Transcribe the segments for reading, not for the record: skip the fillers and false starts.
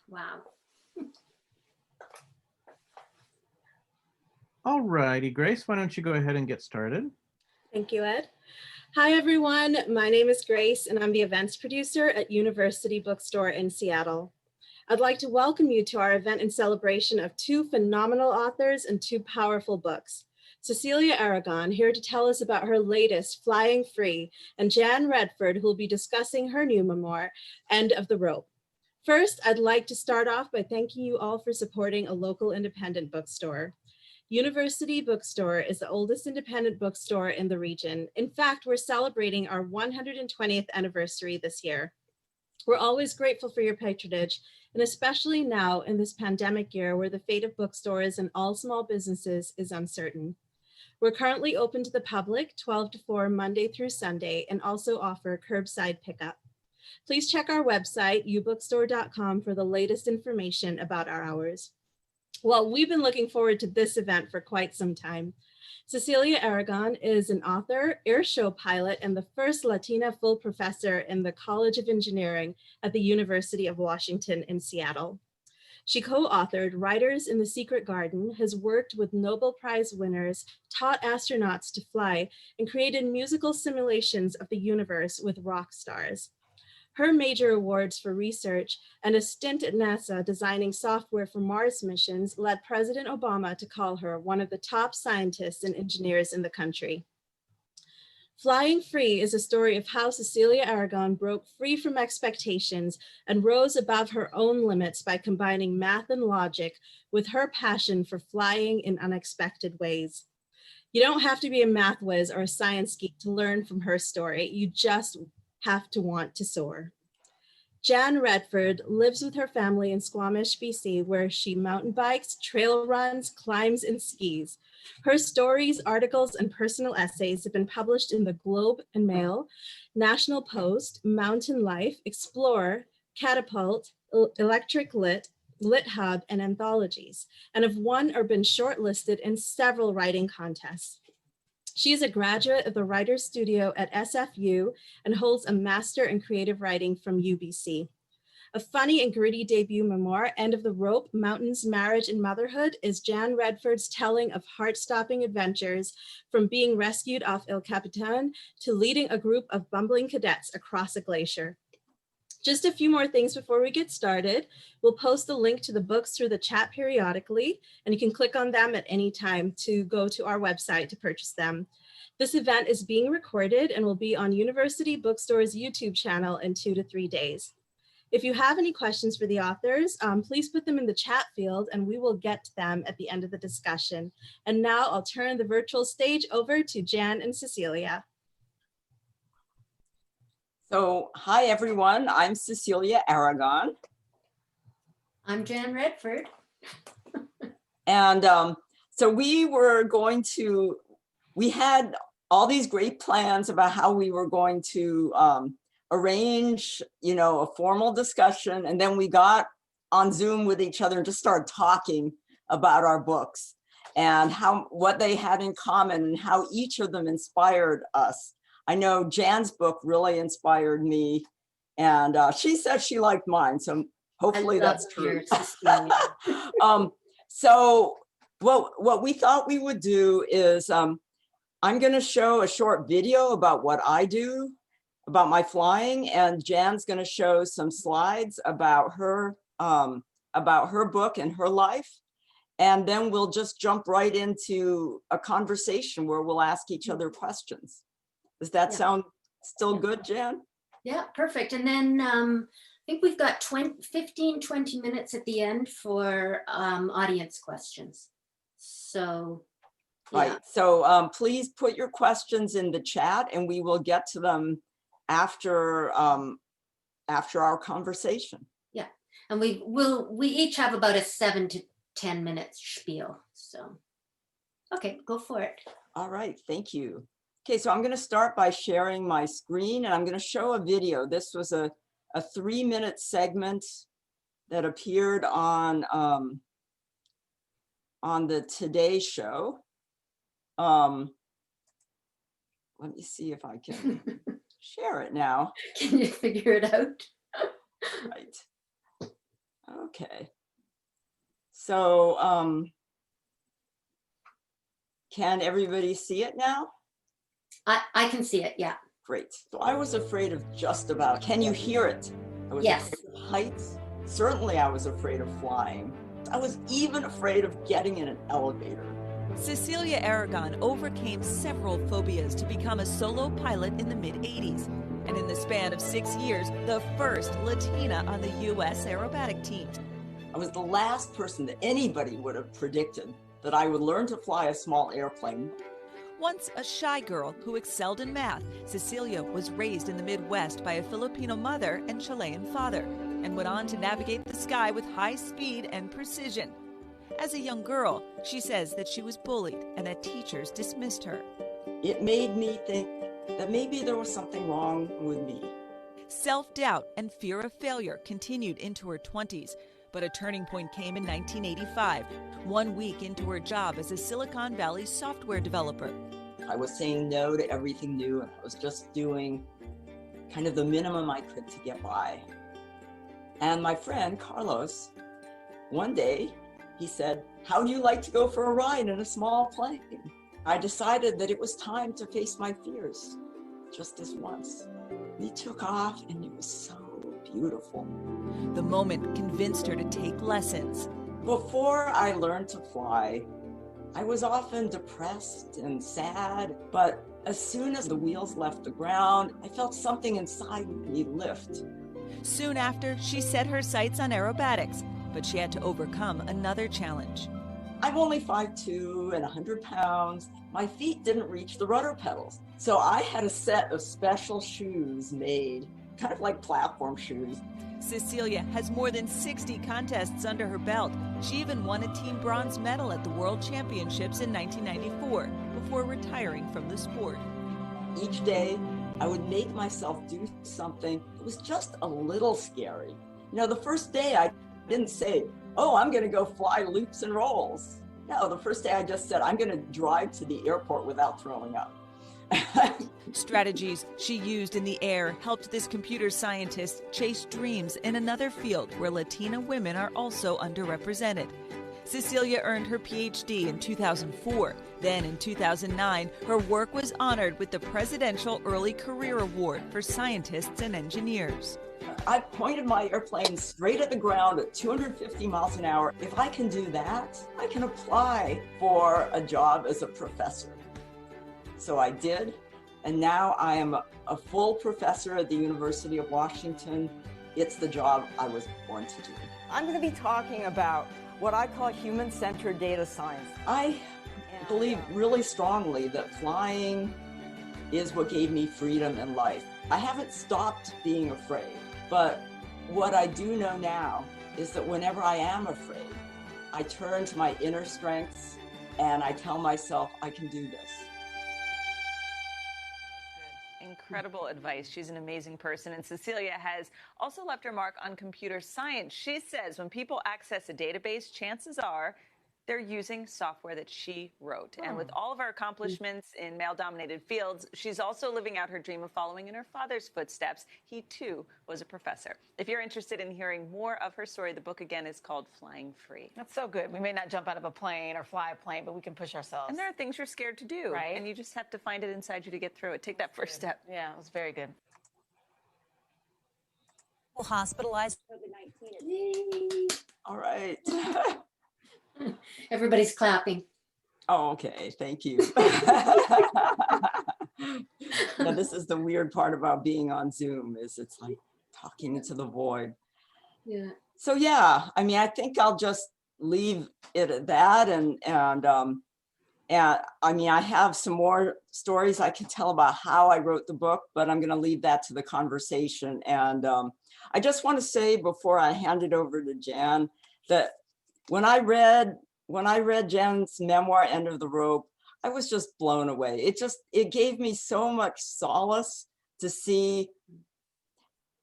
Wow. All righty, Grace, why don't you go ahead and get started? Thank you, Ed. Hi, everyone. My name is Grace, and I'm the events producer at University Bookstore in Seattle. I'd like to welcome you to our event in celebration of two phenomenal authors and two powerful books. Cecilia Aragon, here to tell us about her latest, Flying Free, and Jan Redford, who will be discussing her new memoir, End of the Rope. First, I'd like to start off by thanking you all for supporting a local independent bookstore. University Bookstore is the oldest independent bookstore in the region. In fact, we're celebrating our 120th anniversary this year. We're always grateful for your patronage, and especially now in this pandemic year where the fate of bookstores and all small businesses is uncertain. We're currently open to the public 12 to 4 Monday through Sunday and also offer curbside pickup. Please check our website, ubookstore.com, for the latest information about our hours. Well, we've been looking forward to this event for quite some time. Cecilia Aragon is an author, airshow pilot, and the first Latina full professor in the College of Engineering at the University of Washington in Seattle. She co-authored Writers in the Secret Garden, has worked with Nobel Prize winners, taught astronauts to fly, and created musical simulations of the universe with rock stars. Her major awards for research and a stint at NASA designing software for Mars missions led President Obama to call her one of the top scientists and engineers in the country. Flying Free is a story of how Cecilia Aragon broke free from expectations and rose above her own limits by combining math and logic with her passion for flying in unexpected ways. You don't have to be a math whiz or a science geek to learn from her story. You just have to want to soar. Jan Redford lives with her family in Squamish, BC, where she mountain bikes, trail runs, climbs, and skis. Her stories, articles, and personal essays have been published in the Globe and Mail, National Post, Mountain Life, Explorer, Catapult, Electric Lit, Lit Hub, and anthologies, and have won or been shortlisted in several writing contests. She is a graduate of the Writers Studio at SFU and holds a Master in Creative Writing from UBC. A funny and gritty debut memoir, End of the Rope, Mountains, Marriage, and Motherhood, is Jan Redford's telling of heart-stopping adventures from being rescued off Incompetent to leading a group of bumbling cadets across a glacier. Just a few more things before we get started. We'll post the link to the books through the chat periodically, and you can click on them at any time to go to our website to purchase them. This event is being recorded and will be on University Bookstore's YouTube channel in 2 to 3 days. If you have any questions for the authors, please put them in the chat field and we will get to them at the end of the discussion. And now I'll turn the virtual stage over to Jan and Cecilia. So, hi everyone, I'm Cecilia Aragon. I'm Jan Redford. And so we had all these great plans about how we were going to arrange, a formal discussion. And then we got on Zoom with each other and just started talking about our books and what they had in common and how each of them inspired us. I know Jan's book really inspired me, and she said she liked mine, so hopefully that's true. So what we thought we would do is I'm going to show a short video about what I do, about my flying, and Jan's going to show some slides about her book and her life. And then we'll just jump right into a conversation where we'll ask each other questions. Does that sound still good, Jan? Yeah, perfect. And then I think we've got 15, 20 minutes at the end for audience questions. So, yeah. Right. So please put your questions in the chat and we will get to them after our conversation. Yeah. And we each have about a 7 to 10 minutes spiel. So, okay, go for it. All right. Thank you. Okay, so I'm going to start by sharing my screen and I'm going to show a video. This was a 3-minute segment that appeared on the Today Show. Let me see if I can share it now. Can you figure it out? Right. Okay. So can everybody see it now? I can see it, yeah. Great. So I was afraid of just about, can you hear it? I was Yes. afraid of heights. Certainly I was afraid of flying. I was even afraid of getting in an elevator. Cecilia Aragon overcame several phobias to become a solo pilot in the mid-'80s. And in the span of 6 years, the first Latina on the U.S. aerobatic team. I was the last person that anybody would have predicted that I would learn to fly a small airplane. Once a shy girl who excelled in math, Cecilia was raised in the Midwest by a Filipino mother and Chilean father, and went on to navigate the sky with high speed and precision. As a young girl, she says that she was bullied and that teachers dismissed her. It made me think that maybe there was something wrong with me. Self-doubt and fear of failure continued into her 20s, but a turning point came in 1985, 1 week into her job as a Silicon Valley software developer. I was saying no to everything new, and I was just doing kind of the minimum I could to get by. And my friend, Carlos, one day, he said, "How do you like to go for a ride in a small plane?" I decided that it was time to face my fears, just this once. We took off, and it was so beautiful. The moment convinced her to take lessons. Before I learned to fly, I was often depressed and sad, but as soon as the wheels left the ground, I felt something inside me lift. Soon after, she set her sights on aerobatics, but she had to overcome another challenge. I'm only 5'2" and 100 pounds. My feet didn't reach the rudder pedals. So I had a set of special shoes made, kind of like platform shoes. Cecilia has more than 60 contests under her belt. She even won a team bronze medal at the World Championships in 1994 before retiring from the sport. Each day, I would make myself do something that was just a little scary. You know, the first day I didn't say, "Oh, I'm going to go fly loops and rolls." No, the first day I just said, "I'm going to drive to the airport without throwing up." Strategies she used in the air helped this computer scientist chase dreams in another field where Latina women are also underrepresented. Cecilia earned her PhD in 2004. Then in 2009, her work was honored with the Presidential Early Career Award for scientists and engineers. I pointed my airplane straight at the ground at 250 miles an hour. If I can do that, I can apply for a job as a professor. So I did, and now I am a full professor at the University of Washington. It's the job I was born to do. I'm going to be talking about what I call human-centered data science. I believe really strongly that flying is what gave me freedom in life. I haven't stopped being afraid, but what I do know now is that whenever I am afraid, I turn to my inner strengths and I tell myself I can do this. Incredible advice. She's an amazing person. And Cecilia has also left her mark on computer science. She says when people access a database, chances are they're using software that she wrote. And with all of her accomplishments in male-dominated fields, she's also living out her dream of following in her father's footsteps. He, too, was a professor. If you're interested in hearing more of her story, the book, again, is called Flying Free. That's so good. We may not jump out of a plane or fly a plane, but we can push ourselves. And there are things you're scared to do. Right. And you just have to find it inside you to get through it. Take that first step. Yeah, it was very good. Hospitalized. All right. Everybody's clapping. Oh, okay. Thank you. Now, this is the weird part about being on Zoom is it's like talking into the void. Yeah. So yeah, I mean, I think I'll just leave it at that. And I mean, I have some more stories I can tell about how I wrote the book, but I'm going to leave that to the conversation. And I just want to say before I hand it over to Jan that when I read Jan's memoir, End of the Rope, I was just blown away. It gave me so much solace to see,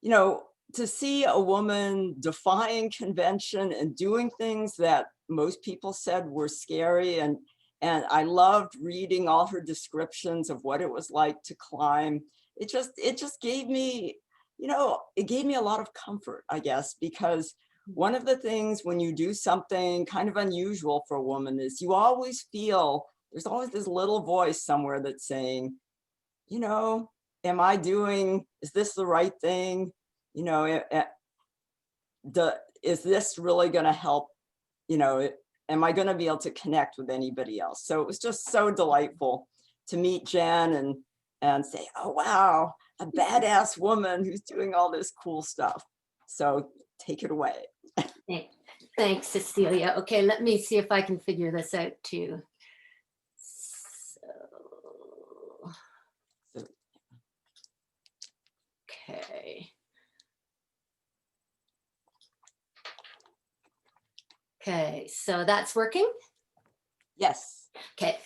you know, to see a woman defying convention and doing things that most people said were scary. And I loved reading all her descriptions of what it was like to climb. It just gave me, you know, it gave me a lot of comfort, I guess, because one of the things when you do something kind of unusual for a woman is you always feel there's always this little voice somewhere that's saying, you know, is this the right thing? You know, is this really going to help? You know, am I going to be able to connect with anybody else? So it was just so delightful to meet Jen and say, oh, wow, a badass woman who's doing all this cool stuff. So take it away. Thanks, Cecilia. Okay, let me see if I can figure this out too. Okay. Okay, so that's working? Yes. Okay.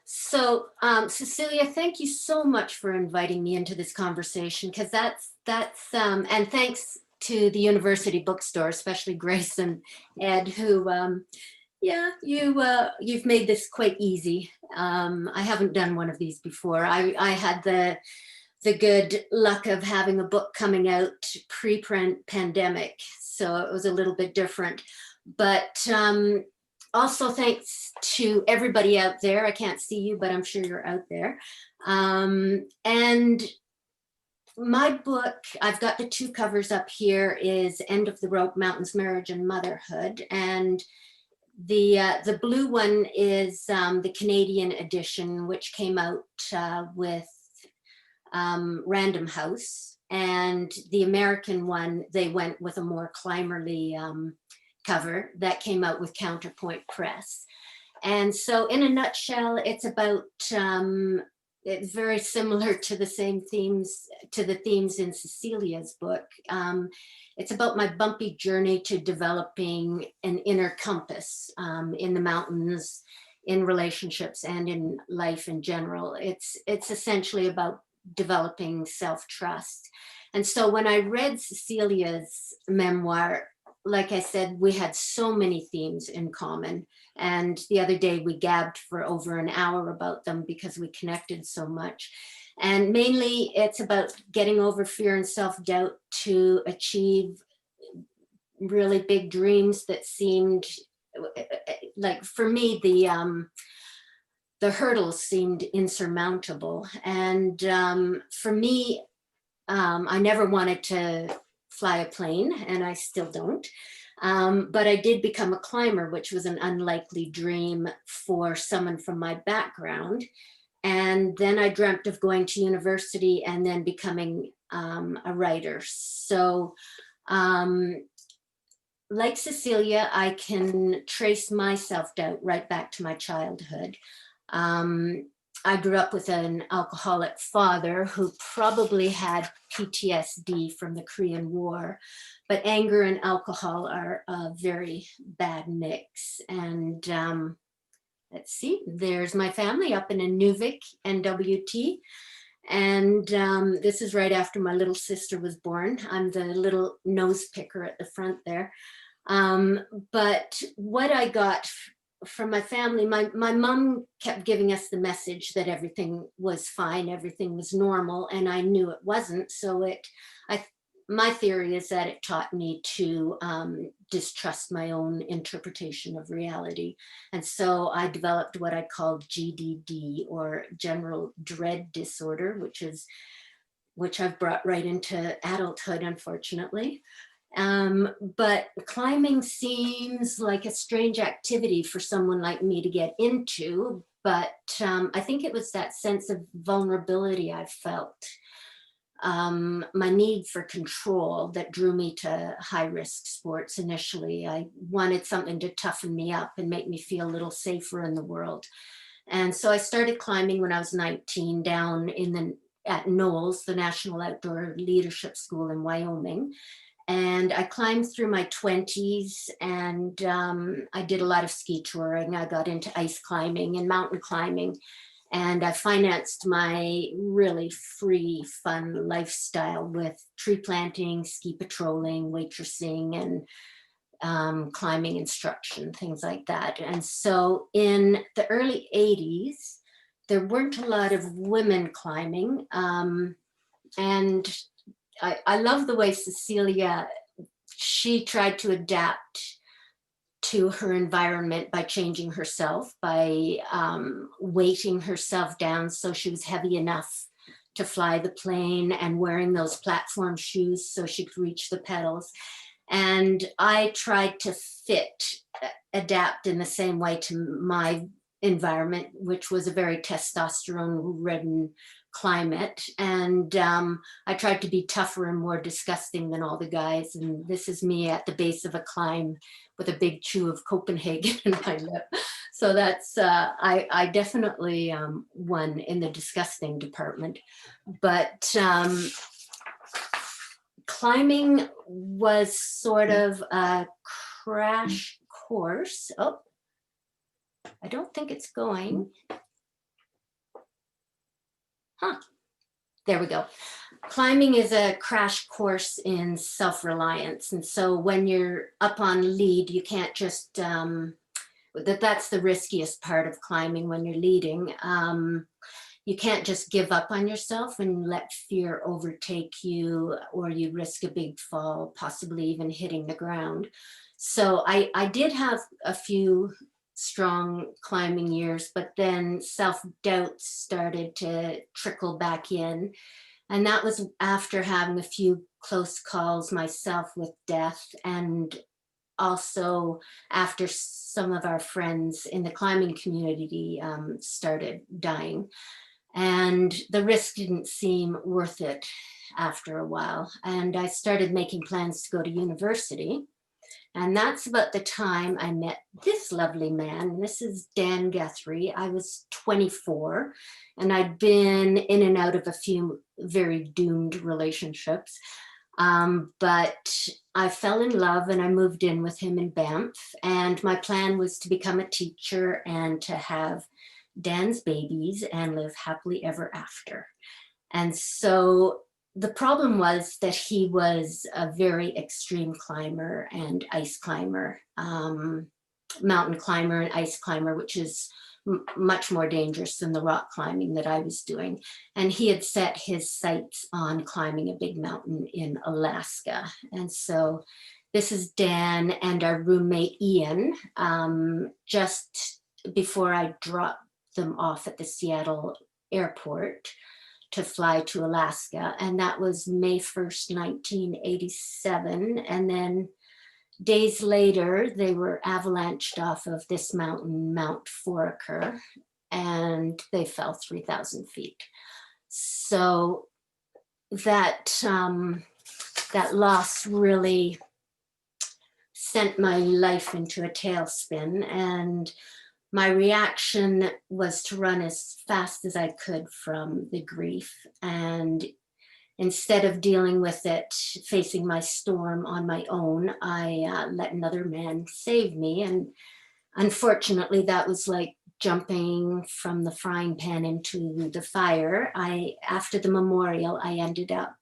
Cecilia, thank you so much for inviting me into this conversation, because and thanks to the University Bookstore, especially Grace and Ed, who, yeah, you've made this quite easy. I haven't done one of these before. I had the good luck of having a book coming out pre-pandemic, so it was a little bit different. But also thanks to everybody out there. I can't see you, but I'm sure you're out there. And my book, I've got the two covers up here, is End of the Rope, Mountains, Marriage and Motherhood. And the blue one is the Canadian edition, which came out with Random House. And the American one, they went with a more climberly cover that came out with Counterpoint Press. And so in a nutshell, it's about, it's very similar to the same themes, to the themes in Cecilia's book. It's about my bumpy journey to developing an inner compass in the mountains, in relationships, and in life in general. It's essentially about developing self-trust. And so when I read Cecilia's memoir, like I said, we had so many themes in common. And the other day we gabbed for over an hour about them because we connected so much. And mainly it's about getting over fear and self-doubt to achieve really big dreams that seemed like, for me, the hurdles seemed insurmountable. And for me, I never wanted to fly a plane, and I still don't. But I did become a climber, which was an unlikely dream for someone from my background. And then I dreamt of going to university and then becoming a writer. So like Cecilia, I can trace my self-doubt right back to my childhood. I grew up with an alcoholic father who probably had PTSD from the Korean War, but anger and alcohol are a very bad mix. And let's see, there's my family up in Inuvik, NWT. And this is right after my little sister was born. I'm the little nose picker at the front there. But what I got from my family, my mom kept giving us the message that everything was fine, everything was normal, and I knew it wasn't. So my theory is that it taught me to distrust my own interpretation of reality. And so I developed what I called GDD, or general dread disorder, which I've brought right into adulthood, unfortunately. But climbing seems like a strange activity for someone like me to get into, but I think it was that sense of vulnerability I felt, my need for control, that drew me to high-risk sports initially. I wanted something to toughen me up and make me feel a little safer in the world. And so I started climbing when I was 19 down at Knowles, the National Outdoor Leadership School in Wyoming. And I climbed through my 20s, and I did a lot of ski touring. I got into ice climbing and mountain climbing, and I financed my really free, fun lifestyle with tree planting, ski patrolling, waitressing, and climbing instruction, things like that. And so in the early 80s, there weren't a lot of women climbing. And I love the way Cecilia she tried to adapt to her environment by changing herself, by weighting herself down so she was heavy enough to fly the plane, and wearing those platform shoes so she could reach the pedals. And I tried to adapt in the same way to my environment, which was a very testosterone-ridden climate. And I tried to be tougher and more disgusting than all the guys. And this is me at the base of a climb with a big chew of Copenhagen in my lip. So that's, I definitely won in the disgusting department. But climbing was sort of a crash course. Oh, I don't think it's going. Huh, there we go. Climbing is a crash course in self-reliance. And so when you're up on lead, you can't just, that's the riskiest part of climbing when you're leading. You can't just give up on yourself and let fear overtake you, or you risk a big fall, possibly even hitting the ground. So I did have a few strong climbing years, but then self-doubt started to trickle back in. And that was after having a few close calls myself with death, and also after some of our friends in the climbing community started dying. And the risk didn't seem worth it after a while. And I started making plans to go to university. And that's about the time I met this lovely man. This is Dan Guthrie. I was 24, and I'd been in and out of a few very doomed relationships. But I fell in love and I moved in with him in Banff. And my plan was to become a teacher and to have Dan's babies and live happily ever after. And so the problem was that he was a very extreme climber and ice climber, mountain climber and ice climber, which is much more dangerous than the rock climbing that I was doing. And he had set his sights on climbing a big mountain in Alaska. And so this is Dan and our roommate Ian, just before I dropped them off at the Seattle airport to fly to Alaska. And that was May 1st, 1987. And then days later, they were avalanched off of this mountain, Mount Foraker, and they fell 3,000 feet. So that, that loss really sent my life into a tailspin. And my reaction was to run as fast as I could from the grief. And instead of dealing with it, facing my storm on my own, I let another man save me. And unfortunately, that was like jumping from the frying pan into the fire. After the memorial, I ended up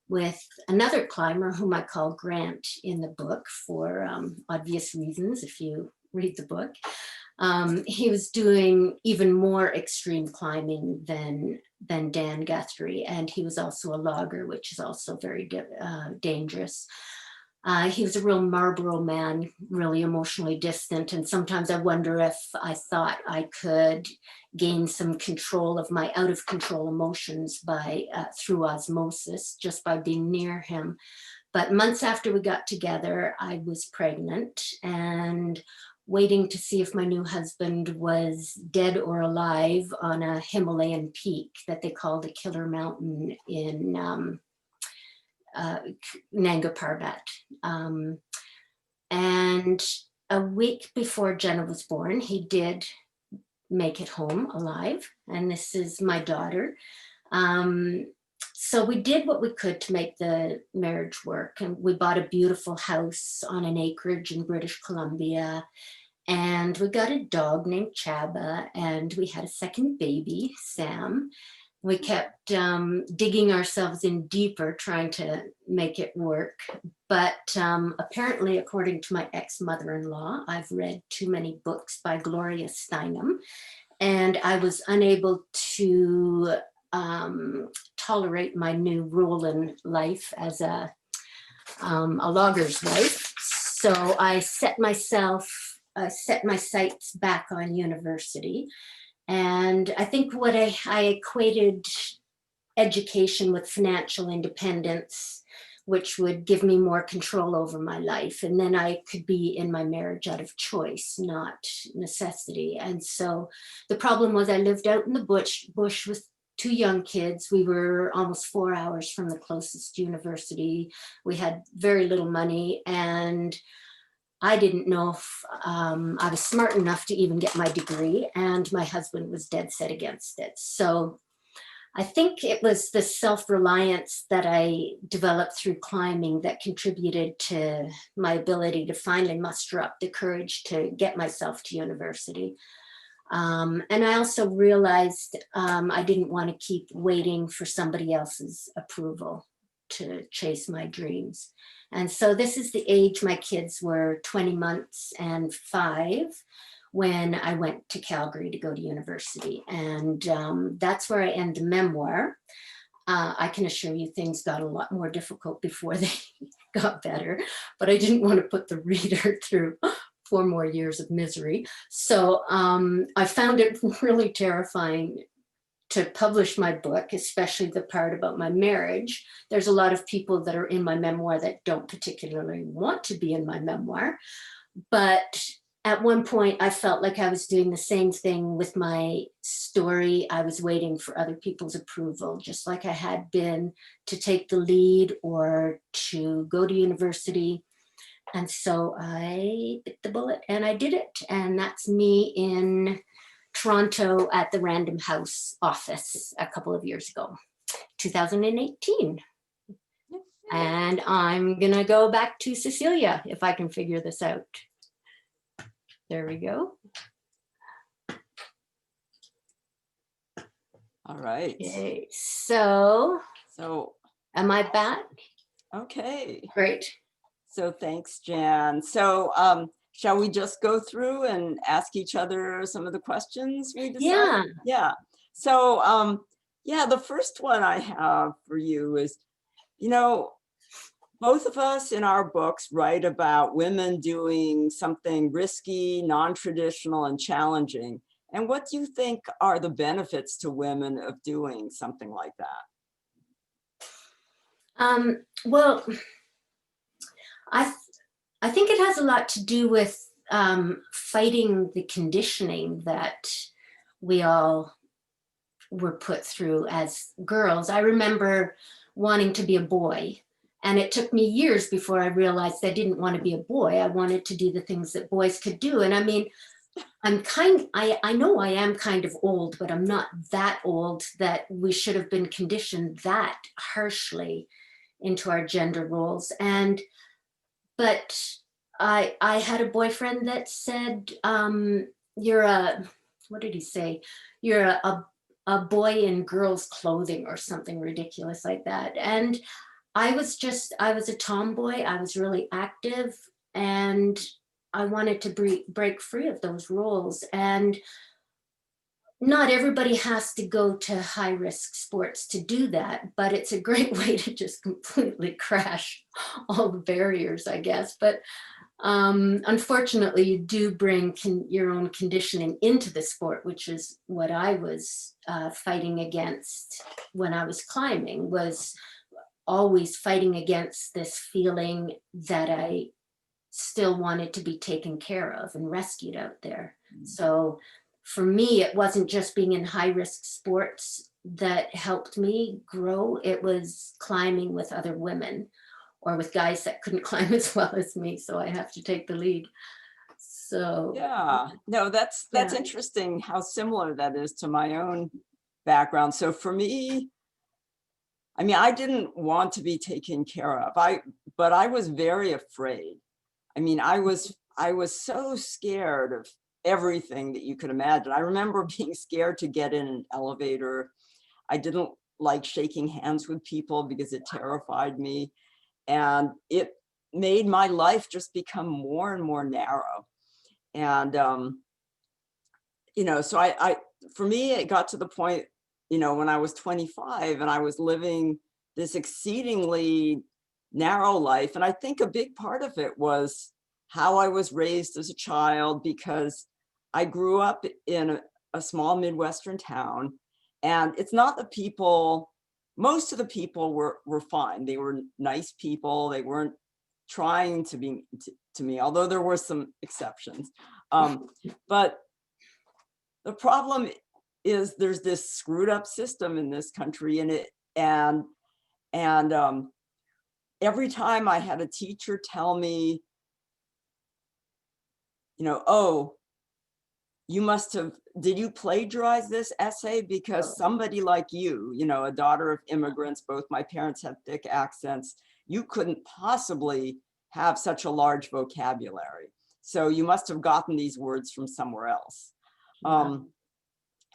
with another climber whom I call Grant in the book for obvious reasons, if you read the book. He was doing even more extreme climbing than Dan Guthrie, and he was also a logger, which is also very dangerous. He was a real Marlboro man, really emotionally distant, and sometimes I wonder if I thought I could gain some control of my out of control emotions by through osmosis, just by being near him. But months after we got together, I was pregnant and waiting to see if my new husband was dead or alive on a Himalayan peak that they called a killer mountain in Nanga Parbat. And a week before Jenna was born, he did make it home alive. And this is my daughter. So we did what we could to make the marriage work. And we bought a beautiful house on an acreage in British Columbia. And we got a dog named Chaba, and we had a second baby, Sam. We kept digging ourselves in deeper, trying to make it work. But apparently, according to my ex-mother-in-law, I've read too many books by Gloria Steinem, and I was unable to tolerate my new role in life as a a logger's wife. So I set my sights back on university. And I think what I equated education with financial independence, which would give me more control over my life. And then I could be in my marriage out of choice, not necessity. And so the problem was I lived out in the bush with two young kids. We were almost 4 hours from the closest university. We had very little money, and I didn't know if I was smart enough to even get my degree, and my husband was dead set against it. So I think it was the self-reliance that I developed through climbing that contributed to my ability to finally muster up the courage to get myself to university. And I also realized I didn't want to keep waiting for somebody else's approval to chase my dreams. And so this is the age my kids were 20 months and 5 when I went to Calgary to go to university. And that's where I end the memoir. I can assure you things got a lot more difficult before they got better, but I didn't want to put the reader through 4 more years of misery. So I found it really terrifying to publish my book, especially the part about my marriage. There's a lot of people that are in my memoir that don't particularly want to be in my memoir. But at one point, I felt like I was doing the same thing with my story. I was waiting for other people's approval, just like I had been to take the lead or to go to university. And so I bit the bullet and I did it. And that's me in Toronto at the Random House office a couple of years ago, 2018. And I'm gonna go back to Cecilia if I can figure this out. There we go. All right. Okay, so am I back? Okay. Great. So thanks, Jan. So shall we just go through and ask each other some of the questions we decided? Yeah. Yeah. So yeah, the first one I have for you is, both of us in our books write about women doing something risky, non-traditional, and challenging. And what do you think are the benefits to women of doing something like that? Well, I think it has a lot to do with fighting the conditioning that we all were put through as girls. I remember wanting to be a boy, and it took me years before I realized I didn't want to be a boy. I wanted to do the things that boys could do. And I mean, I know I am kind of old, but I'm not that old that we should have been conditioned that harshly into our gender roles. But I had a boyfriend that said, what did he say? You're a boy in girls' clothing or something ridiculous like that. And I was a tomboy. I was really active, and I wanted to break free of those roles. And not everybody has to go to high risk sports to do that, but it's a great way to just completely crash all the barriers, I guess. But unfortunately, you do bring your own conditioning into the sport, which is what I was fighting against when I was climbing, was always fighting against this feeling that I still wanted to be taken care of and rescued out there. So for me, it wasn't just being in high risk sports that helped me grow. It was climbing with other women or with guys that couldn't climb as well as me. So I have to take the lead. So yeah, no, that's interesting how similar that is to my own background. So for me, I mean, I didn't want to be taken care of, but I was very afraid. I mean, I was so scared of everything that you could imagine. I remember being scared to get in an elevator. I didn't like shaking hands with people because it terrified me. And it made my life just become more and more narrow. And, so I for me, it got to the point, when I was 25 and I was living this exceedingly narrow life. And I think a big part of it was how I was raised as a child, because I grew up in a small Midwestern town, and it's not the people, most of the people were fine. They were nice people. They weren't trying to be to me, although there were some exceptions. But the problem is there's this screwed up system in this country, and every time I had a teacher tell me, oh, you must have, did you plagiarize this essay? Because somebody like you, a daughter of immigrants, both my parents had thick accents, you couldn't possibly have such a large vocabulary. So you must have gotten these words from somewhere else. Wow.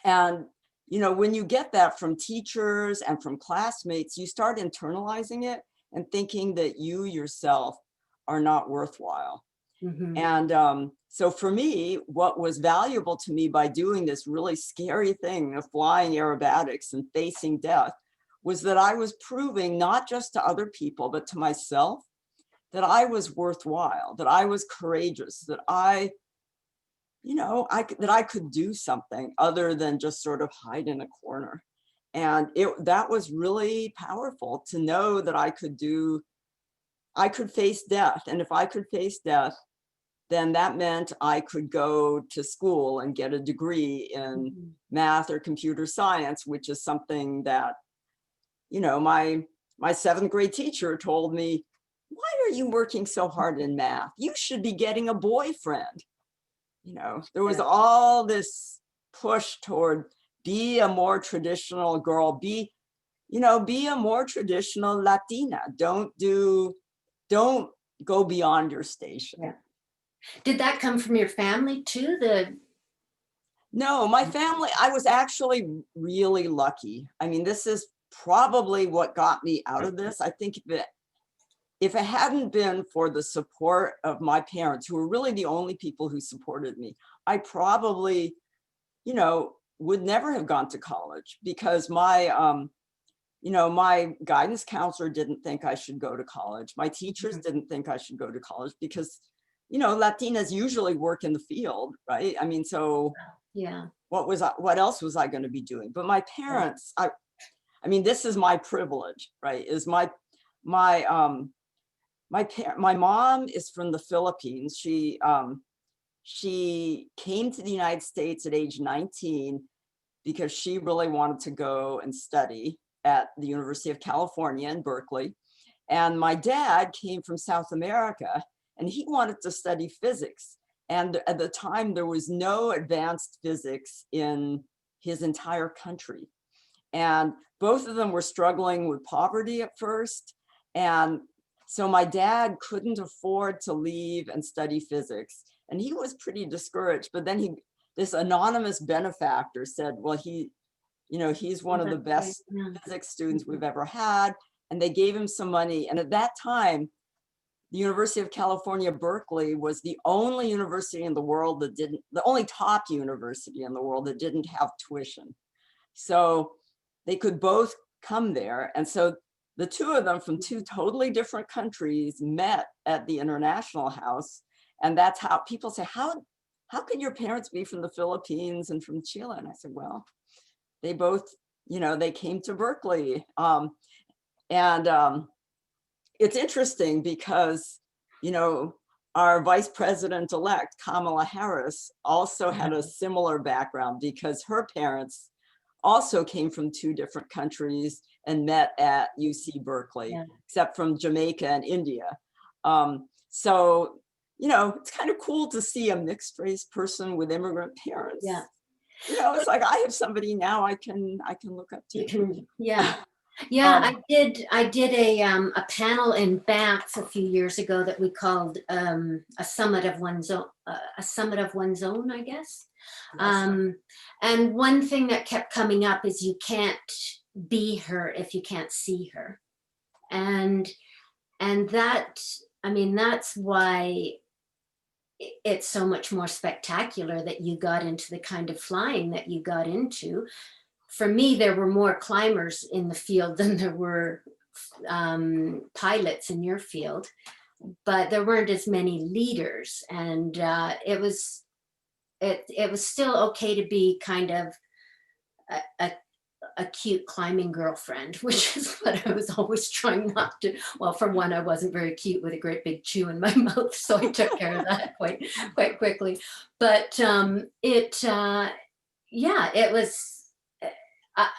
And, when you get that from teachers and from classmates, you start internalizing it and thinking that you yourself are not worthwhile. Mhm. And so for me, what was valuable to me by doing this really scary thing of flying aerobatics and facing death was that I was proving not just to other people, but to myself, that I was worthwhile, that I was courageous, that I could do something other than just sort of hide in a corner. And that was really powerful to know that I could face death. And if I could face death, then that meant I could go to school and get a degree in math or computer science, which is something that, my seventh grade teacher told me, why are you working so hard in math? You should be getting a boyfriend. There was all this push toward be a more traditional girl, be a more traditional Latina. Don't go beyond your station. Yeah. Did that come from your family too? No, my family, I was actually really lucky. I mean, this is probably what got me out of this. I think if it hadn't been for the support of my parents, who were really the only people who supported me, I probably, would never have gone to college, because my guidance counselor didn't think I should go to college. My teachers didn't think I should go to college because, Latinas usually work in the field, right? I mean, so Yeah. what else was I going to be doing? But my parents, I mean, this is my privilege, right? Is my mom is from the Philippines. She came to the United States at age 19 because she really wanted to go and study at the University of California in Berkeley. And my dad came from South America, and he wanted to study physics. And at the time, there was no advanced physics in his entire country. And both of them were struggling with poverty at first. And so my dad couldn't afford to leave and study physics. And he was pretty discouraged. But then this anonymous benefactor said, well, he's one of the best physics students we've ever had. And they gave him some money. And at that time, the University of California, Berkeley was the only university in the world the only top university in the world that didn't have tuition. So they could both come there. And so the two of them from two totally different countries met at the International House. And that's how people say, how can your parents be from the Philippines and from Chile? And I said, well, they both, they came to Berkeley. It's interesting because, our vice president-elect, Kamala Harris, also had a similar background because her parents also came from two different countries and met at UC Berkeley, except from Jamaica and India. So, it's kind of cool to see a mixed race person with immigrant parents. Yeah. It's like I have somebody now I can look up to. Yeah. Yeah, I did a panel in Banff a few years ago that we called a summit of one's own, I guess. And one thing that kept coming up is you can't be her if you can't see her, and that, I mean, that's why it's so much more spectacular that you got into the kind of flying that you got into. For me, there were more climbers in the field than there were pilots in your field, but there weren't as many leaders, and it was still okay to be kind of a cute climbing girlfriend, which is what I was always trying not to. Well, for one, I wasn't very cute with a great big chew in my mouth, so I took care of that quite quickly. But yeah, it was.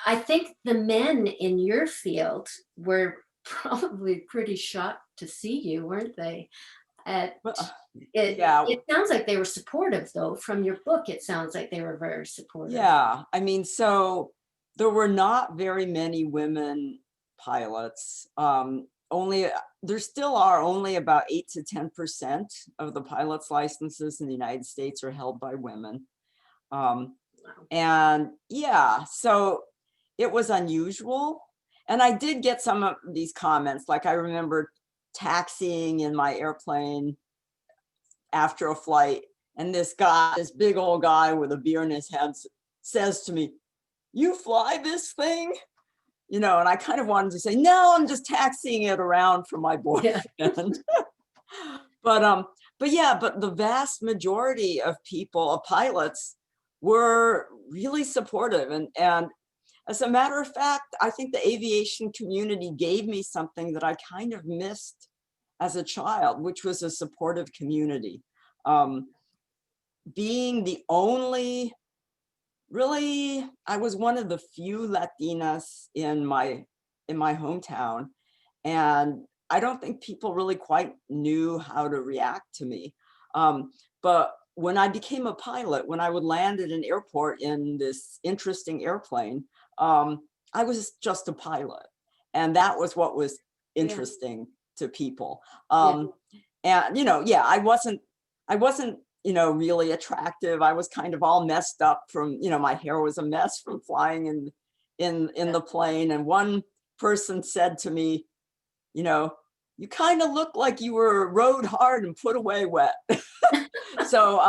I think the men in your field were probably pretty shocked to see you, weren't they? It sounds like they were supportive, though. From your book, it sounds like they were very supportive. Yeah, I mean, so there were not very many women pilots. There still are only about 8 to 10% of the pilots' licenses in the United States are held by women. And yeah, so it was unusual. And I did get some of these comments, like I remember taxiing in my airplane after a flight, and this big old guy with a beer in his hand says to me, "You fly this thing?" You know, and I kind of wanted to say, "No, I'm just taxiing it around for my boyfriend." Yeah. But the vast majority of pilots were really supportive. And as a matter of fact, I think the aviation community gave me something that I kind of missed as a child, which was a supportive community. Being the only, really, I was one of the few Latinas in my hometown, and I don't think people really quite knew how to react to me. But when I became a pilot, when I would land at an airport in this interesting airplane, I was just a pilot, and that was what was interesting to people. And I wasn't really attractive. I was kind of all messed up from, my hair was a mess from flying in the plane. And one person said to me, "You kind of look like you were rode hard and put away wet." So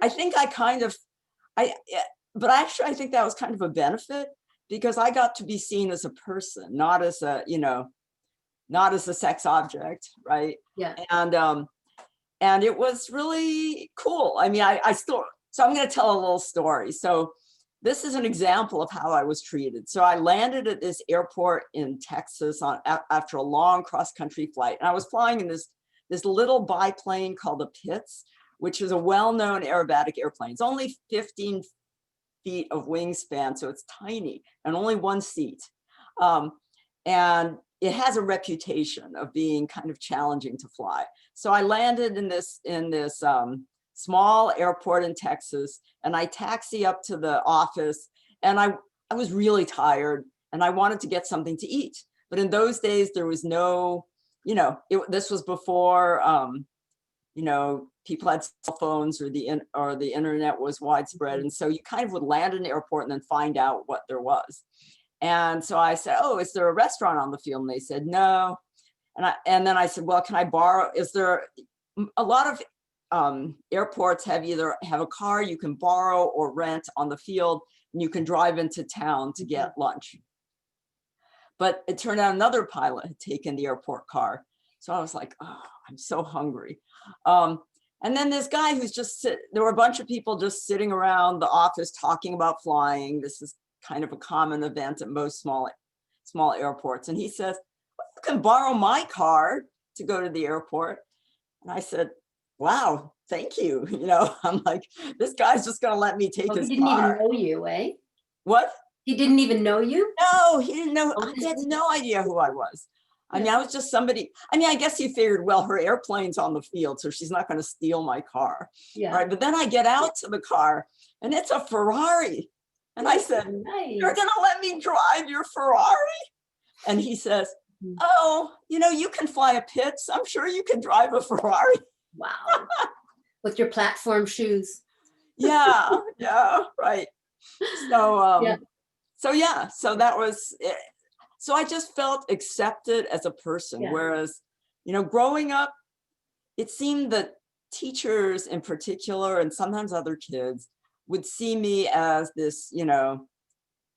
I think but actually I think that was kind of a benefit, because I got to be seen as a person, not as a sex object, right? Yeah. And it was really cool. I mean, so I'm going to tell a little story. So this is an example of how I was treated. So I landed at this airport in Texas after a long cross-country flight, and I was flying in this little biplane called the Pitts, which is a well-known aerobatic airplane. It's only 15 feet of wingspan, so it's tiny, and only one seat. And it has a reputation of being kind of challenging to fly. So I landed in this small airport in Texas, and I taxi up to the office, and I was really tired, and I wanted to get something to eat. But in those days, there was no, this was before, people had cell phones, or the internet was widespread. And so you kind of would land in an airport and then find out what there was. And so I said, "Oh, is there a restaurant on the field?" And they said, "No." And then I said, "Well, can I borrow? Is there a lot of airports have either have a car you can borrow or rent on the field, and you can drive into town to get lunch?" But it turned out another pilot had taken the airport car. So I was like, "Oh, I'm so hungry." And then this guy who's there were a bunch of people just sitting around the office talking about flying. This is kind of a common event at most small airports. And he says, "Well, you can borrow my car to go to the airport." And I said, "Wow, thank you." I'm like, this guy's just going to let me take his car. He didn't even know you, eh? What? He didn't even know you? No, he didn't know. He had no idea who I was. I mean, I was just somebody. I mean, I guess he figured, well, her airplane's on the field, so she's not going to steal my car. Yeah. Right. But then I get out to the car, and it's a Ferrari. And I said, "Nice. You're going to let me drive your Ferrari?" And he says, "Oh, you can fly a Pitts. I'm sure you can drive a Ferrari." Wow. With your platform shoes. Yeah, right. So, so that was it. So I just felt accepted as a person. Yeah. Whereas, growing up, it seemed that teachers in particular, and sometimes other kids, would see me as this,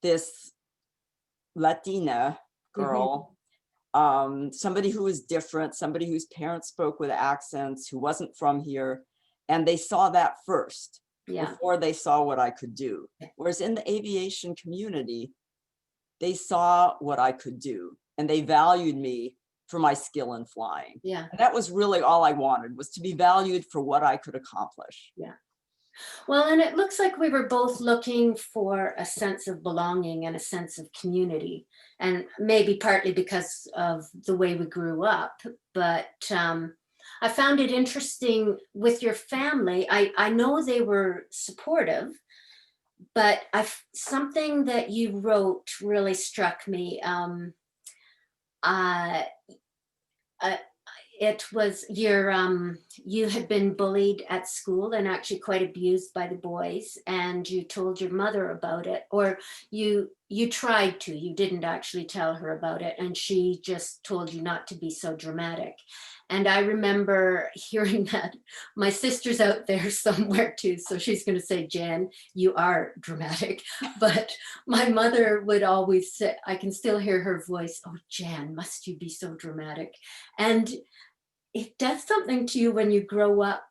this Latina girl, somebody who was different, somebody whose parents spoke with accents, who wasn't from here. And they saw that first before they saw what I could do. Whereas in the aviation community, they saw what I could do and they valued me for my skill in flying. Yeah. And that was really all I wanted, was to be valued for what I could accomplish. Yeah. Well, and it looks like we were both looking for a sense of belonging and a sense of community, and maybe partly because of the way we grew up. But I found it interesting with your family. I know they were supportive, but something that you wrote really struck me. It was you had been bullied at school and actually quite abused by the boys, and you told your mother about it, or you tried to. You didn't actually tell her about it, and she just told you not to be so dramatic. And I remember hearing that. My sister's out there somewhere too, so she's going to say, Jan, you are dramatic. But my mother would always say, I can still hear her voice, oh, Jan, must you be so dramatic? And it does something to you when you grow up.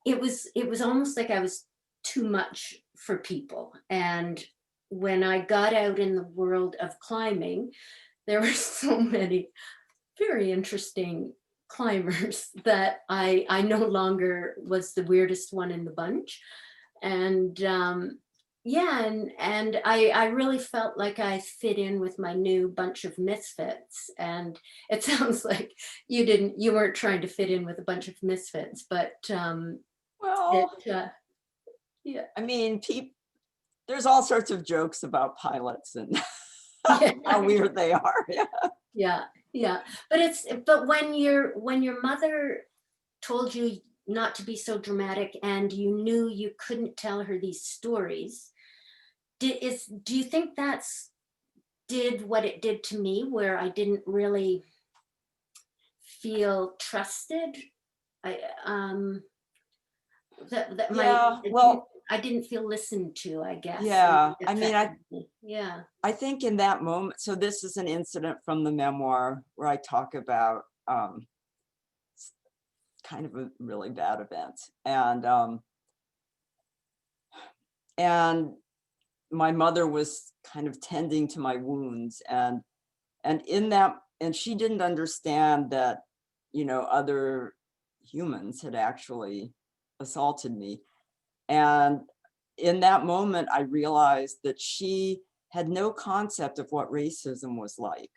It was almost like I was too much for people. And when I got out in the world of climbing, there were so many very interesting climbers that I no longer was the weirdest one in the bunch. And yeah, and I really felt like I fit in with my new bunch of misfits. And it sounds like you weren't trying to fit in with a bunch of misfits, but Well, yeah. I mean, there's all sorts of jokes about pilots and Yeah. how weird they are. Yeah. Yeah. But when your mother told you not to be so dramatic and you knew you couldn't tell her these stories, do you think that's did what it did to me, where I didn't really feel trusted? I didn't feel listened to, I guess. Yeah, I mean, I I think in that moment, so this is an incident from the memoir where I talk about kind of a really bad event. And my mother was kind of tending to my wounds, and in that, and she didn't understand that, other humans had actually assaulted me. And in that moment, I realized that she had no concept of what racism was like.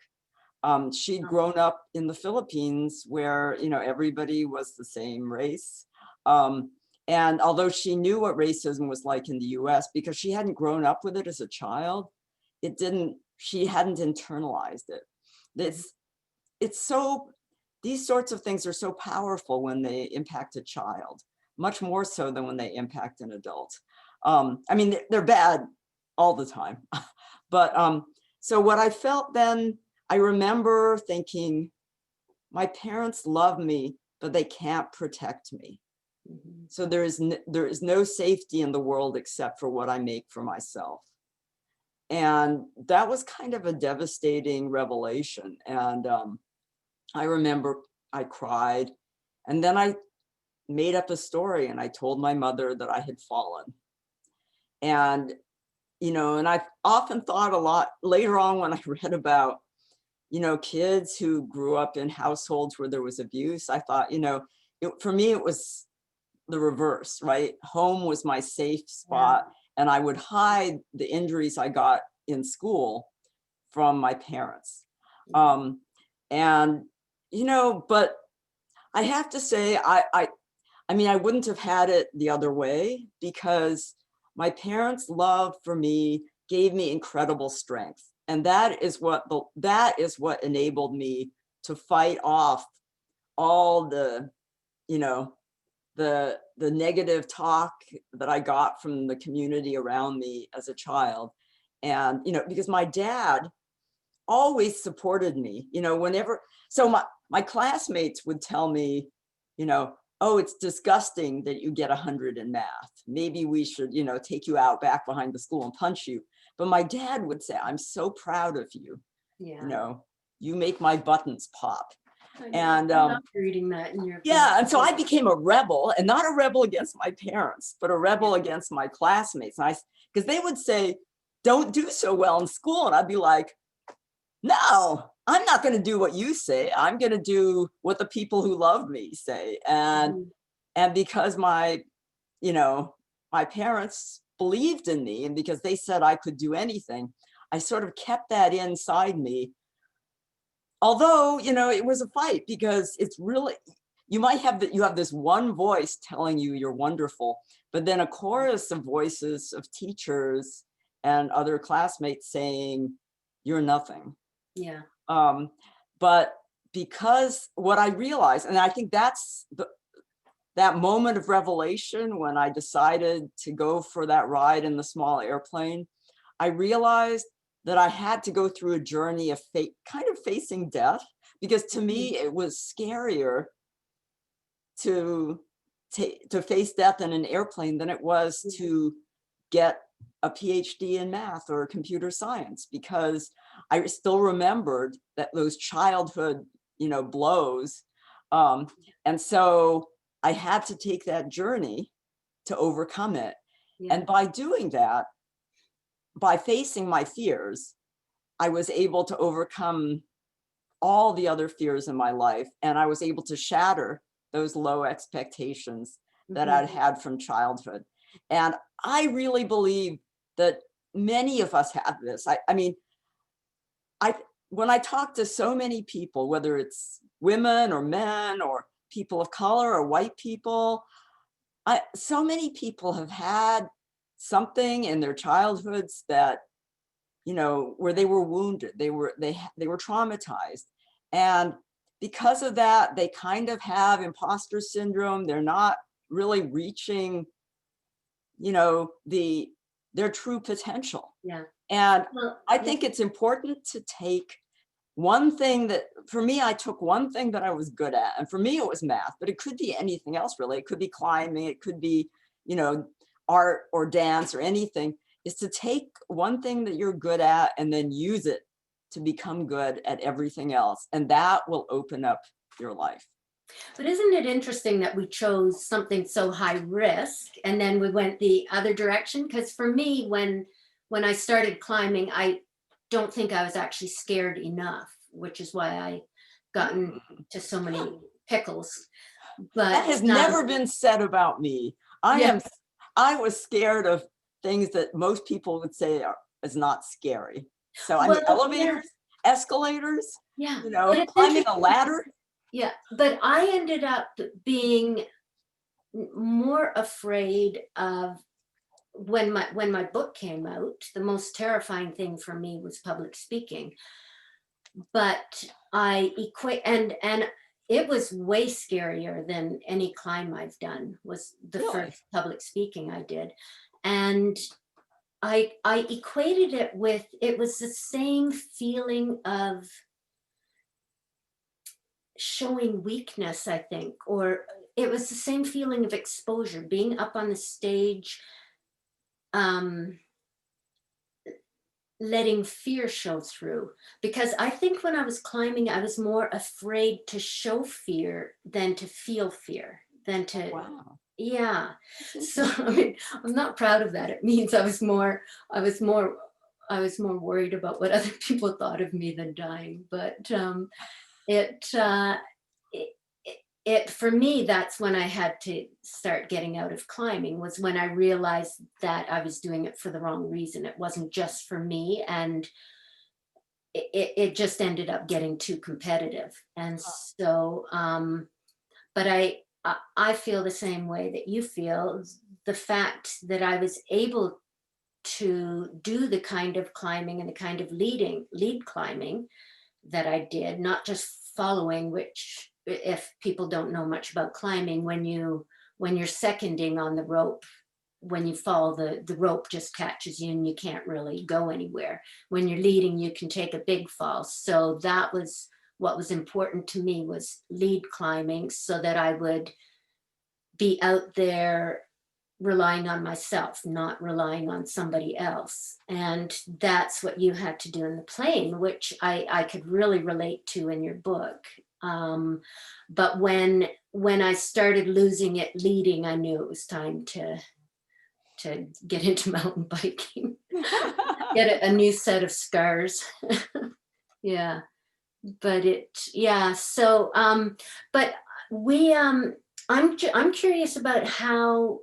She'd grown up in the Philippines where, everybody was the same race. And although she knew what racism was like in the US, because she hadn't grown up with it as a child, she hadn't internalized it. These sorts of things are so powerful when they impact a child, much more so than when they impact an adult. I mean, they're bad all the time. But so what I felt then, I remember thinking, my parents love me, but they can't protect me. Mm-hmm. So there is no safety in the world except for what I make for myself. And that was kind of a devastating revelation. And I remember I cried, and then I made up a story and I told my mother that I had fallen. And, and I've often thought a lot later on when I read about, kids who grew up in households where there was abuse, I thought, for me, it was the reverse, right? Home was my safe spot. And I would hide the injuries I got in school from my parents. But I have to say, I mean, I wouldn't have had it the other way, because my parents' love for me gave me incredible strength. And that is what enabled me to fight off all the negative talk that I got from the community around me as a child. And, because my dad always supported me, so my classmates would tell me, oh, it's disgusting that you get 100 in math. Maybe we should, take you out back behind the school and punch you. But my dad would say, I'm so proud of you. Yeah. you make my buttons pop. I know. And I love reading that in your yeah, book. and so I became a rebel, and not a rebel against my parents, but a rebel against my classmates. And because they would say, don't do so well in school. And I'd be like, no, I'm not going to do what you say. I'm going to do what the people who love me say. And because my parents believed in me, and because they said I could do anything, I sort of kept that inside me. Although, it was a fight, because it's really, you have this one voice telling you you're wonderful, but then a chorus of voices of teachers and other classmates saying you're nothing. Yeah. But because what I realized, and I think that's that moment of revelation when I decided to go for that ride in the small airplane, I realized that I had to go through a journey of kind of facing death, because to me, it was scarier to face death in an airplane than it was to get a PhD in math or computer science, because I still remembered those childhood, blows. And so I had to take that journey to overcome it. Yeah. And by doing that, by facing my fears, I was able to overcome all the other fears in my life. And I was able to shatter those low expectations that I'd had from childhood. And I really believe that many of us have this. I mean, when I talk to so many people, whether it's women or men or people of color or white people, so many people have had something in their childhoods that, where they were wounded, they were traumatized. And because of that, they kind of have imposter syndrome. They're not really reaching, their true potential. Yeah. And I think it's important to take one thing that, for me, I took one thing that I was good at. And for me, it was math, but it could be anything else, really. It could be climbing, it could be, art or dance or anything, is to take one thing that you're good at and then use it to become good at everything else. And that will open up your life. But isn't it interesting that we chose something so high risk and then we went the other direction? Because for me, when I started climbing, I don't think I was actually scared enough, which is why I got into so many pickles. But that has never been said about me. I was scared of things that most people would say is not scary. So I mean, elevators, escalators, climbing a ladder. Yeah, but I ended up being more afraid of when my book came out. The most terrifying thing for me was public speaking. But I equate, and it was way scarier than any climb I've done, was the first public speaking I did. And I equated it with, it was the same feeling of showing weakness, I think, or it was the same feeling of exposure, being up on the stage, letting fear show through. Because I think when I was climbing, I was more afraid to show fear than to feel fear, than to, yeah. So I mean, I'm not proud of that. It means I was more worried about what other people thought of me than dying. But it for me, that's when I had to start getting out of climbing, was when I realized that I was doing it for the wrong reason. It wasn't just for me, and it just ended up getting too competitive. And so but I feel the same way that you feel. The fact that I was able to do the kind of climbing and the kind of lead climbing that I did, not just following, which, if people don't know much about climbing, when you're seconding on the rope, when you fall, the rope just catches you and you can't really go anywhere. When you're leading, you can take a big fall. So that was what was important to me, was lead climbing, so that I would be out there relying on myself, not relying on somebody else. And that's what you had to do in the plane, which I could really relate to in your book. But when I started losing it leading, I knew it was time to get into mountain biking, get a new set of scars. Yeah, but so, but I'm curious about how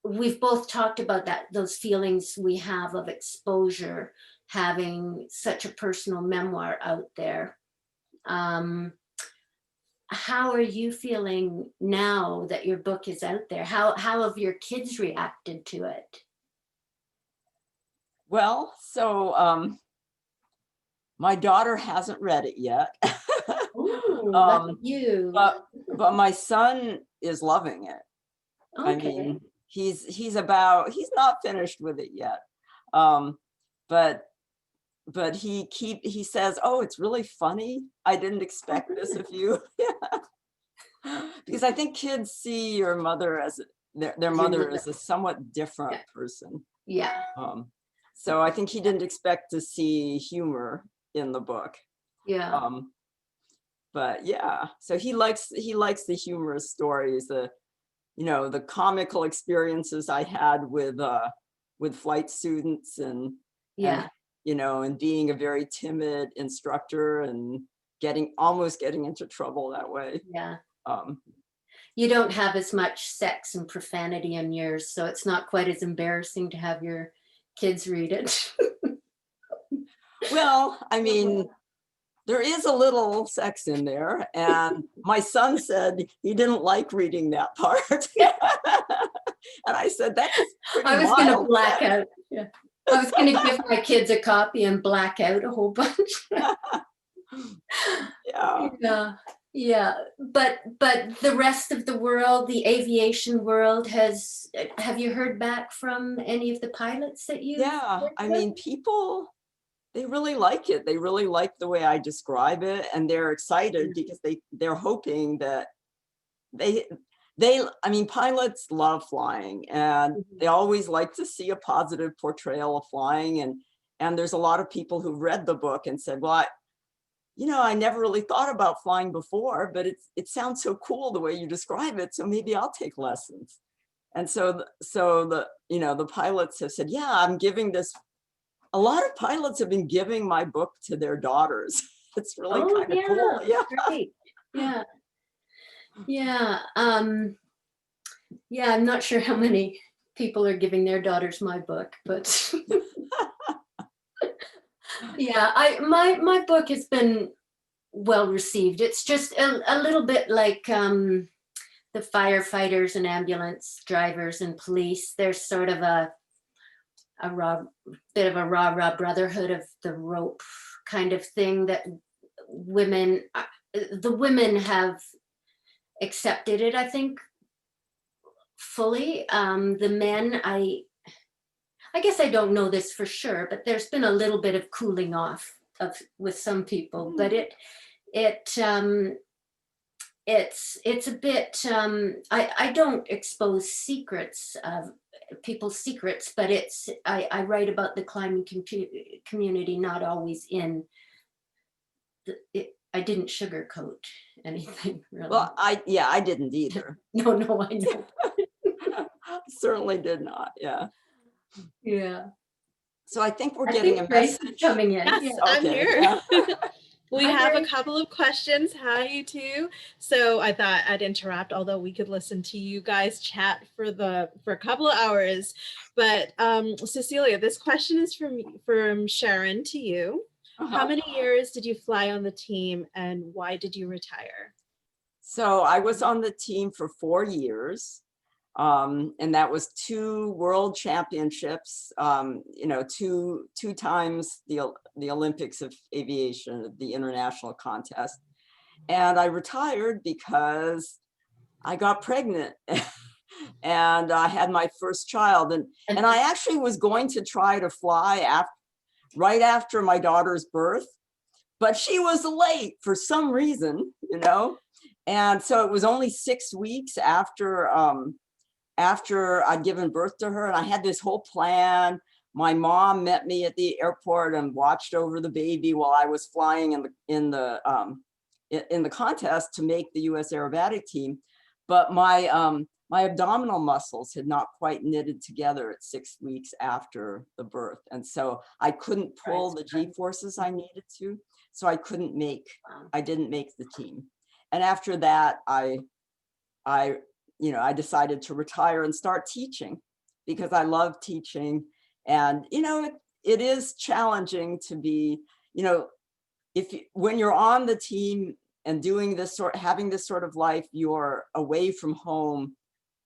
we've both talked about those feelings we have of exposure, having such a personal memoir out there. How are you feeling now that your book is out there? How have your kids reacted to it? Well, so my daughter hasn't read it yet. Ooh, lucky you. But my son is loving it. Okay. I mean, he's not finished with it yet. But he says, oh, it's really funny. I didn't expect this of you. Because I think kids see your mother as their mother as a somewhat different person. Yeah. So I think he didn't expect to see humor in the book. Yeah. But yeah, so he likes the humorous stories, the comical experiences I had with flight students and being a very timid instructor and almost getting into trouble that way. Yeah. You don't have as much sex and profanity in yours, so it's not quite as embarrassing to have your kids read it. Well, I mean, there is a little sex in there, and my son said he didn't like reading that part. And I said, that's I was going to black out. Yeah. I was going to give my kids a copy and black out a whole bunch. Yeah. Yeah. But the rest of the world, the aviation world, have you heard back from any of the pilots that you? Yeah, I mean, people, they really like it. They really like the way I describe it, and they're excited because they're hoping that I mean, pilots love flying, and they always like to see a positive portrayal of flying. And there's a lot of people who read the book and said, well, I never really thought about flying before, but it sounds so cool the way you describe it. So maybe I'll take lessons. And so the pilots have said, yeah, I'm giving this. A lot of pilots have been giving my book to their daughters. It's really kind of cool. Yeah. Great. Yeah. Yeah. Yeah. I'm not sure how many people are giving their daughters my book, but yeah, my book has been well received. It's just a little bit like the firefighters and ambulance drivers and police. There's sort of a bit of a rah-rah brotherhood of the rope kind of thing that the women have accepted it, I think, fully. The men, I guess I don't know this for sure, but there's been a little bit of cooling off with some people, but it's a bit, I don't expose secrets of people's secrets, but I write about the climbing community, not always in I didn't sugarcoat anything really. Well, I didn't either. No, I know. Certainly did not. Yeah. Yeah. So I think we're getting a message coming in. Yes, Yeah. I'm here. Yeah. We have a couple of questions. Hi, you two. So I thought I'd interrupt, although we could listen to you guys chat for a couple of hours. But Cecilia, this question is from Sharon to you. How many years did you fly on the team, and why did you retire? So I was on the team for 4 years. And that was 2 world championships, two times the Olympics of aviation, the international contest. And I retired because I got pregnant and I had my first child. And I actually was going to try to fly right after my daughter's birth, but she was late for some reason, And so it was only 6 weeks after after I'd given birth to her, and I had this whole plan. My mom met me at the airport and watched over the baby while I was flying in the contest to make the U.S. aerobatic team. But my abdominal muscles had not quite knitted together at 6 weeks after the birth, and so I couldn't pull the G-forces I needed to. So I didn't make the team. And after that, I decided to retire and start teaching because I love teaching. And, it is challenging to be, when you're on the team and having this sort of life, you're away from home.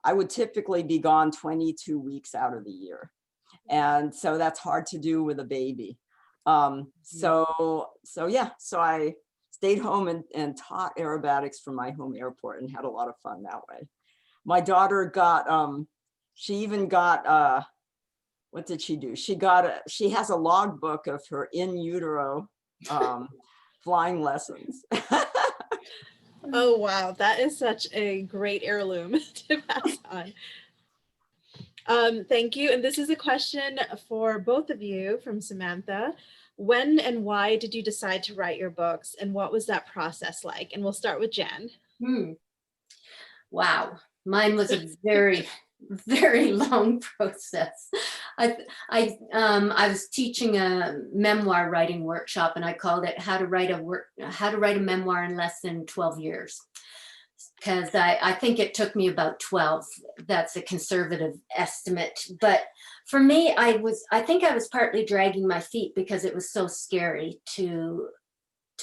I would typically be gone 22 weeks out of the year. And so that's hard to do with a baby. So I stayed home and taught aerobatics from my home airport and had a lot of fun that way. My daughter she even got, what did she do? She has a logbook of her in utero flying lessons. Oh, wow. That is such a great heirloom to pass on. Thank you. And this is a question for both of you from Samantha. When and why did you decide to write your books, and what was that process like? And we'll start with Jen. Wow. Mine was a very, very long process. I was teaching a memoir writing workshop, and I called it How to Write a Memoir in Less Than 12 Years. Because I think it took me about 12. That's a conservative estimate. But for me, I think I was partly dragging my feet because it was so scary to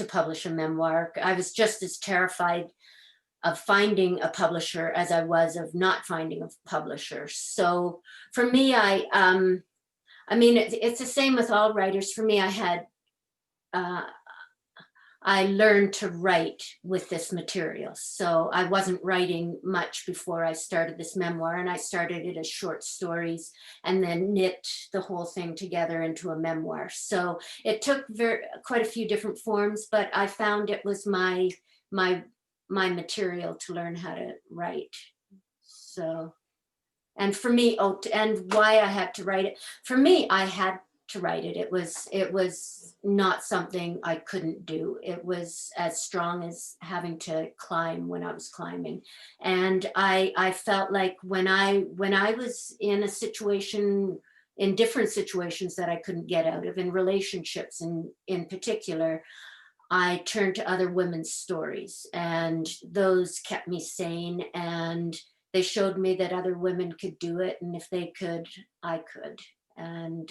publish a memoir. I was just as terrified of finding a publisher as I was of not finding a publisher. So for me, it's the same with all writers. For me, I learned to write with this material. So I wasn't writing much before I started this memoir, and I started it as short stories and then knit the whole thing together into a memoir. So it took quite a few different forms, but I found it was my material to learn how to write. So, and for me, and why I had to write it. For me, I had to write it. It was not something I couldn't do. It was as strong as having to climb when I was climbing. And I felt like when I was in a situation, in different situations that I couldn't get out of, in relationships in particular, I turned to other women's stories, and those kept me sane, and they showed me that other women could do it, and if they could, I could. And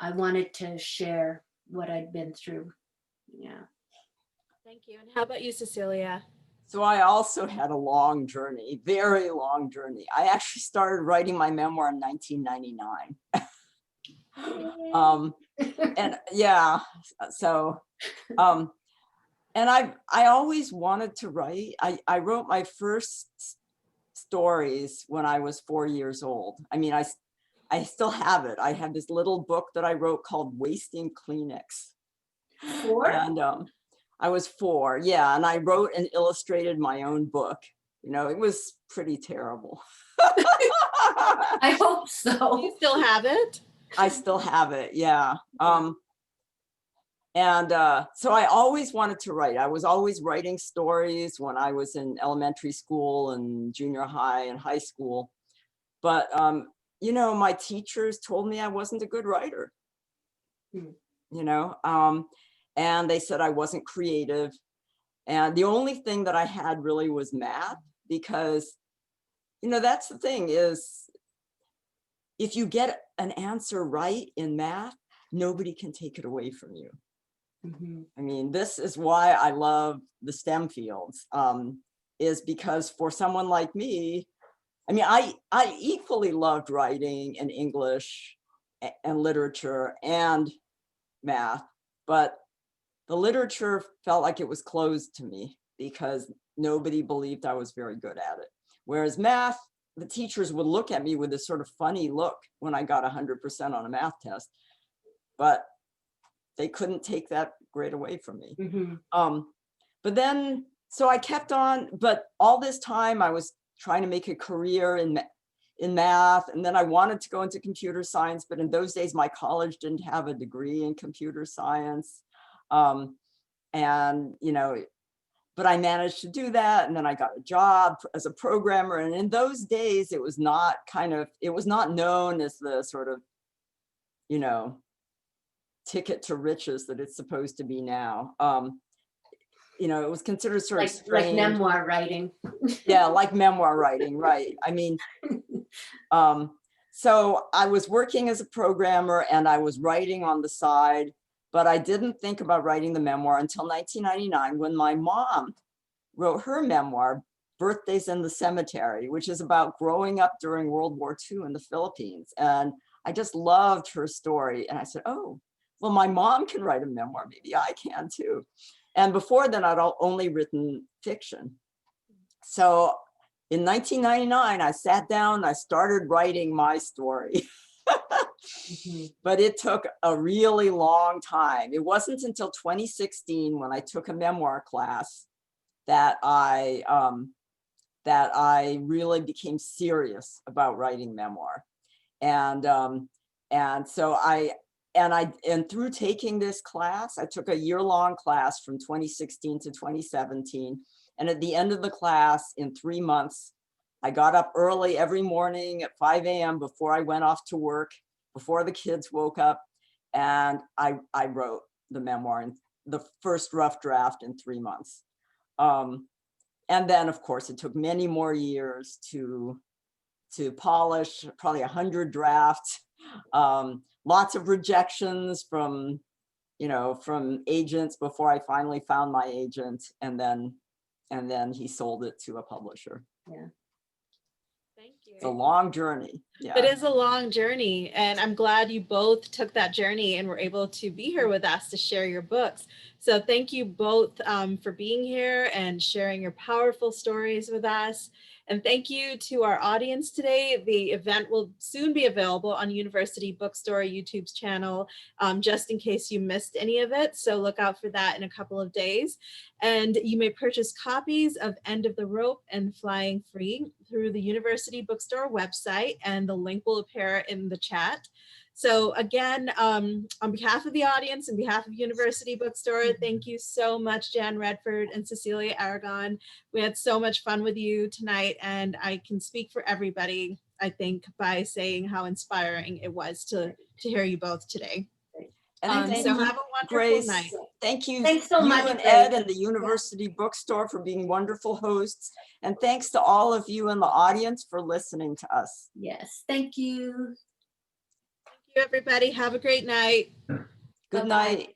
I wanted to share what I'd been through. Yeah. Thank you. And how about you, Cecilia? So I also had a long journey, very long journey. I actually started writing my memoir in 1999. And yeah, so, and I always wanted to write. I wrote my first stories when I was 4 years old. I mean, I still have it. I have this little book that I wrote called Wasting Kleenex. 4? And I was 4, yeah. And I wrote and illustrated my own book. It was pretty terrible. I hope so. You still have it? I still have it, yeah. So I always wanted to write. I was always writing stories when I was in elementary school and junior high and high school. But, my teachers told me I wasn't a good writer, and they said I wasn't creative. And the only thing that I had really was math, because, that's the thing is, if you get an answer right in math, nobody can take it away from you. I mean, this is why I love the STEM fields, is because for someone like me, I mean, I equally loved writing and English and literature and math, but the literature felt like it was closed to me because nobody believed I was very good at it. Whereas math, the teachers would look at me with this sort of funny look when I got 100% on a math test, but they couldn't take that grade away from me. But then so I kept on, but all this time I was trying to make a career in math, and then I wanted to go into computer science, but in those days my college didn't have a degree in computer science. And, you know, but I managed to do that, and then I got a job as a programmer. And in those days, it was not known as the sort of, you know, ticket to riches that it's supposed to be now. You know, it was considered sort of strange. Like memoir writing. Yeah, like memoir writing, right. I mean, so I was working as a programmer and I was writing on the side, but I didn't think about writing the memoir until 1999, when my mom wrote her memoir, Birthdays in the Cemetery, which is about growing up during World War II in the Philippines. And I just loved her story. And I said, oh, well, my mom can write a memoir, maybe I can too. And before then, I'd only written fiction. So in 1999, I sat down, I started writing my story. But it took a really long time. It wasn't until 2016, when I took a memoir class, that I really became serious about writing memoir. And through taking this class, I took a year-long class from 2016 to 2017. And at the end of the class, in 3 months, I got up early every morning at 5 a.m. before I went off to work, before the kids woke up, and I wrote the memoir, in the first rough draft, in 3 months. And then, of course, it took many more years to polish, probably 100 drafts, lots of rejections from, you know, from agents before I finally found my agent, and then he sold it to a publisher. Yeah. Thank you. It's a long journey. Yeah. It is a long journey, and I'm glad you both took that journey and were able to be here with us to share your books. So thank you both for being here and sharing your powerful stories with us. And thank you to our audience today. The event will soon be available on University Bookstore YouTube's channel, just in case you missed any of it. So look out for that in a couple of days. And you may purchase copies of End of the Rope and Flying Free through the University Bookstore website, and the link will appear in the chat. So again, on behalf of the audience and behalf of University Bookstore, thank you so much, Jan Redford and Cecilia Aragon. We had so much fun with you tonight, and I can speak for everybody, I think, by saying how inspiring it was to hear you both today. And So have a wonderful Grace, night. thank you, Thanks so much, and Grace. Ed and the University Bookstore for being wonderful hosts. And thanks to all of you in the audience for listening to us. Yes, thank you. Thank you, everybody. Have a great night. Good Bye-bye. night.